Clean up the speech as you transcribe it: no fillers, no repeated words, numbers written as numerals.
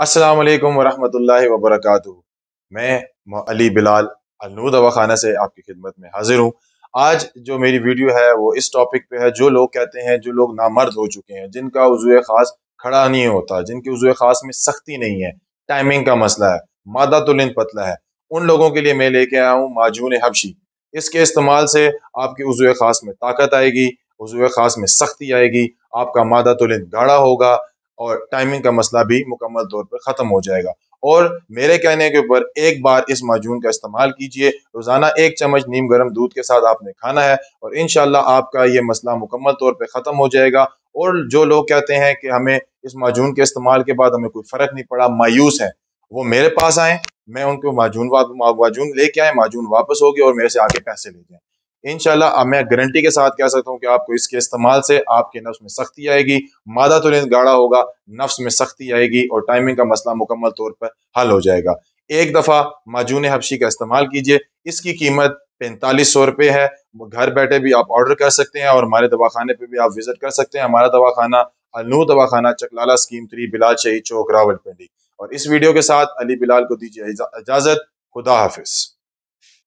अस्सलाम वालेकुम वरहमतुल्लाहि वबरकातुहू। मैं अली बिलाल अलनूर दवाखाना से आपकी खिदमत में हाजिर हूँ। आज जो मेरी वीडियो है वो इस टॉपिक पे है, जो लोग कहते हैं, जो लोग नामर्द हो चुके हैं, जिनका उज़्वे ख़ास खड़ा नहीं होता, जिनके उज़्वे ख़ास में सख्ती नहीं है, टाइमिंग का मसला है, मादा तुलिन पतला है, उन लोगों के लिए मैं लेके आया हूँ माजून हबशी। इसके इस्तेमाल से आपके उज़्वे ख़ास में ताकत आएगी, उज़्वे ख़ास में सख्ती आएगी, आपका मादा तुलिन गाढ़ा होगा और टाइमिंग का मसला भी मुकम्मल तौर पर ख़त्म हो जाएगा। और मेरे कहने के ऊपर एक बार इस माजून का इस्तेमाल कीजिए, रोज़ाना 1 चम्मच नीम गर्म दूध के साथ आपने खाना है और इंशाअल्लाह आपका ये मसला मुकम्मल तौर पे ख़त्म हो जाएगा। और जो लोग कहते हैं कि हमें इस माजून के इस्तेमाल के बाद हमें कोई फ़र्क नहीं पड़ा, मायूस हैं, वो मेरे पास आएँ, मैं उनको माजून लेके आएँ, माजून वापस हो गया और मेरे से आके पैसे ले जाएँ। इंशाअल्लाह मैं गारंटी के साथ कह सकता हूँ कि आपको इसके इस्तेमाल से आपके नफ्स में सख्ती आएगी, मादा तुरंत गाढ़ा होगा, नफ्स में सख्ती आएगी और टाइमिंग का मसला मुकम्मल तौर पर हल हो जाएगा। एक दफ़ा माजून हबशी का इस्तेमाल कीजिए, इसकी कीमत 4500 रुपये है। घर बैठे भी आप ऑर्डर कर सकते हैं और हमारे दवाखाने पे भी आप विजिट कर सकते हैं। हमारा दवाखाना अलनूर दवाखाना, चकलाला स्कीम 3, बिलाल शहीद चौक, रावलपिंडी। और इस वीडियो के साथ अली बिलाल को दीजिए इजाज़त। खुदा हाफिज़।